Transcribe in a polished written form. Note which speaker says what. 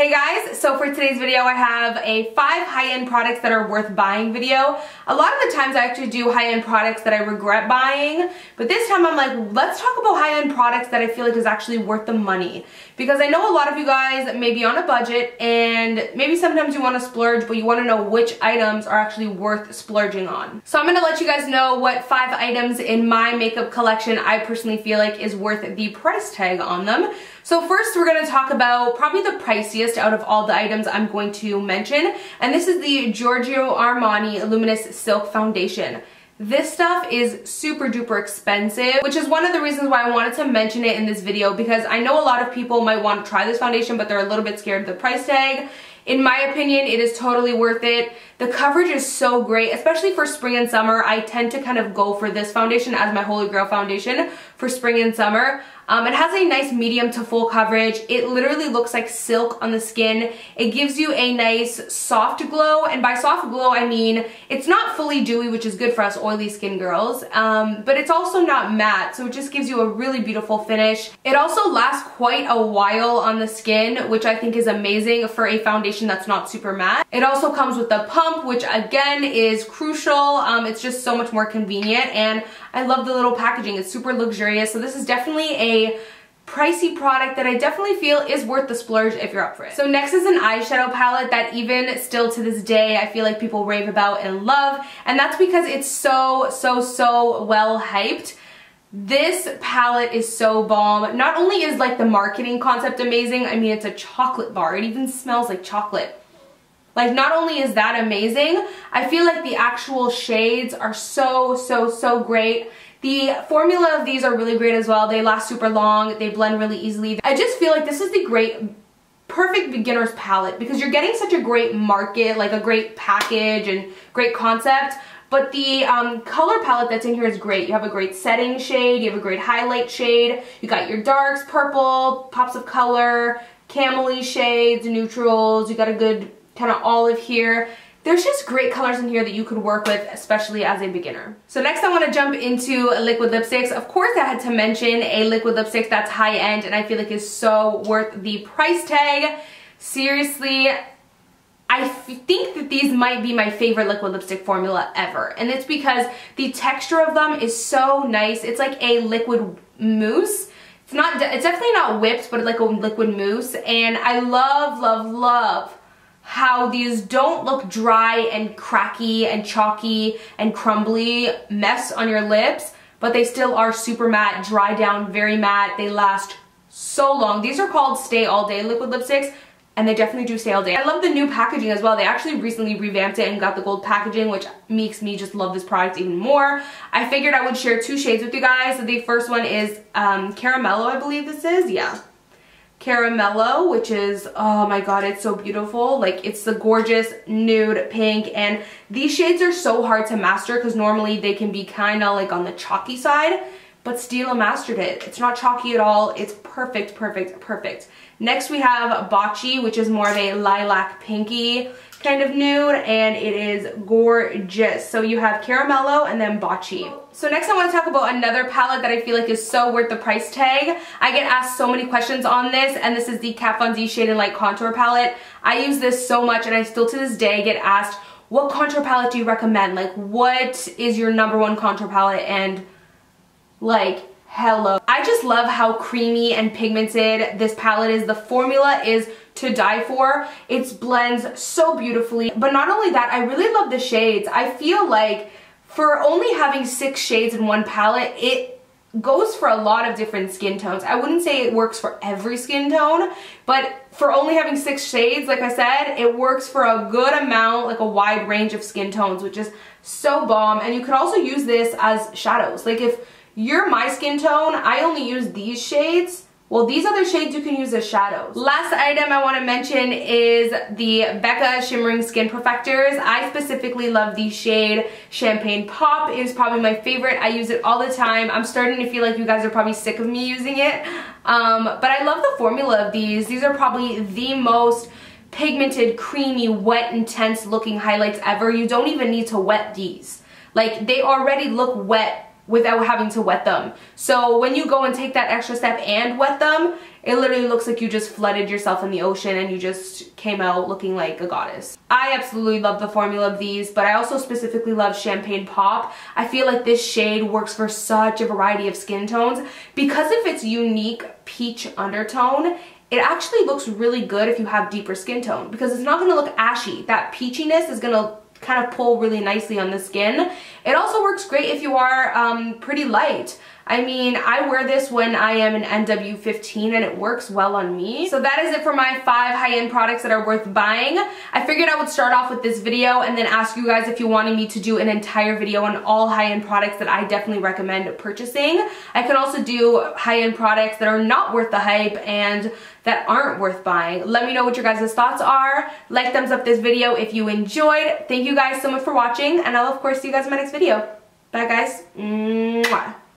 Speaker 1: Hey guys, so for today's video I have a 5 high-end products that are worth buying video. A lot of the times I actually do high-end products that I regret buying, but this time I'm like, let's talk about high-end products that I feel like is actually worth the money. Because I know a lot of you guys may be on a budget and maybe sometimes you want to splurge, but you want to know which items are actually worth splurging on. So I'm going to let you guys know what 5 items in my makeup collection I personally feel like is worth the price tag on them. So first we're going to talk about probably the priciest out of all the items I'm going to mention, and this is the Giorgio Armani Luminous Silk Foundation. This stuff is super duper expensive, which is one of the reasons why I wanted to mention it in this video, because I know a lot of people might want to try this foundation but they're a little bit scared of the price tag. In my opinion, it is totally worth it. The coverage is so great, especially for spring and summer. I tend to kind of go for this foundation as my holy grail foundation for spring and summer. It has a nice medium to full coverage. It literally looks like silk on the skin. It gives you a nice soft glow, and by soft glow I mean it's not fully dewy, which is good for us oily skin girls, but it's also not matte, so it just gives you a really beautiful finish. It also lasts quite a while on the skin, which I think is amazing for a foundation that's not super matte. It also comes with the pump, which again is crucial. It's just so much more convenient, and I love the little packaging. It's super luxurious, so this is definitely a pricey product that I definitely feel is worth the splurge if you're up for it. So next is an eyeshadow palette that even still to this day I feel like people rave about and love, and that's because it's so well hyped. This palette is so bomb. Not only is like the marketing concept amazing, I mean it's a chocolate bar. It even smells like chocolate. Like, not only is that amazing, I feel like the actual shades are so great. The formula of these are really great as well. They last super long, they blend really easily. I just feel like this is the perfect beginner's palette because you're getting such a great market, like a great package and great concept. But the color palette that's in here is great. You have a great setting shade, you have a great highlight shade, you got your darks, purple, pops of color, camel-y shades, neutrals, you got a good kind of olive here. There's just great colors in here that you could work with, especially as a beginner. So next I want to jump into liquid lipsticks. Of course I had to mention a liquid lipstick that's high end and I feel like is so worth the price tag. Seriously, I think that these might be my favorite liquid lipstick formula ever, and it's because the texture of them is so nice. It's like a liquid mousse. It's definitely not whipped, but it's like a liquid mousse, and I love how these don't look dry and cracky and chalky and crumbly mess on your lips, but they still are super matte, dry down, very matte. They last so long. These are called Stay All Day liquid lipsticks, and they definitely do stay all day. I love the new packaging as well. They actually recently revamped it and got the gold packaging, which makes me just love this product even more. I figured I would share 2 shades with you guys. So the first one is Caramello, I believe this is, yeah. Caramello, which is, oh my god, it's so beautiful. Like, it's the gorgeous nude pink, and these shades are so hard to master because normally they can be kind of like on the chalky side, but Stila mastered it. It's not chalky at all. It's perfect. Next we have Bocce, which is more of a lilac pinky kind of nude, and it is gorgeous. So you have Caramello and then Bocce. So next I want to talk about another palette that I feel like is so worth the price tag. I get asked so many questions on this, and this is the Kat Von D Shade and Light Contour Palette. I use this so much, and I still to this day get asked, what contour palette do you recommend? Like, what is your #1 contour palette? And like, hello. I just love how creamy and pigmented this palette is. The formula is to die for. It blends so beautifully. But not only that, I really love the shades. I feel like for only having 6 shades in one palette, it goes for a lot of different skin tones. I wouldn't say it works for every skin tone, but for only having 6 shades, like I said, it works for a good amount, like a wide range of skin tones, which is so bomb. And you could also use this as shadows. Like, if you're my skin tone, I only use these shades. Well, these other shades you can use as shadows. Last item I want to mention is the Becca Shimmering Skin Perfectors. I specifically love the shade Champagne Pop. It is probably my favorite. I use it all the time. I'm starting to feel like you guys are probably sick of me using it. But I love the formula of these. These are probably the most pigmented, creamy, wet, intense looking highlights ever. You don't even need to wet these. Like, they already look wet without having to wet them. So when you go and take that extra step and wet them, it literally looks like you just flooded yourself in the ocean and you just came out looking like a goddess. I absolutely love the formula of these, but I also specifically love Champagne Pop. I feel like this shade works for such a variety of skin tones. Because of its unique peach undertone, it actually looks really good if you have deeper skin tone because it's not going to look ashy. That peachiness is going to kind of pull really nicely on the skin. It also works great if you are pretty light. I mean, I wear this when I am an NW15 and it works well on me. So that is it for my 5 high-end products that are worth buying. I figured I would start off with this video and then ask you guys if you wanted me to do an entire video on all high-end products that I definitely recommend purchasing. I can also do high-end products that are not worth the hype and that aren't worth buying. Let me know what your guys' thoughts are. Like, thumbs up this video if you enjoyed. Thank you guys so much for watching, and I'll of course see you guys in my next video. Bye guys. Mwah.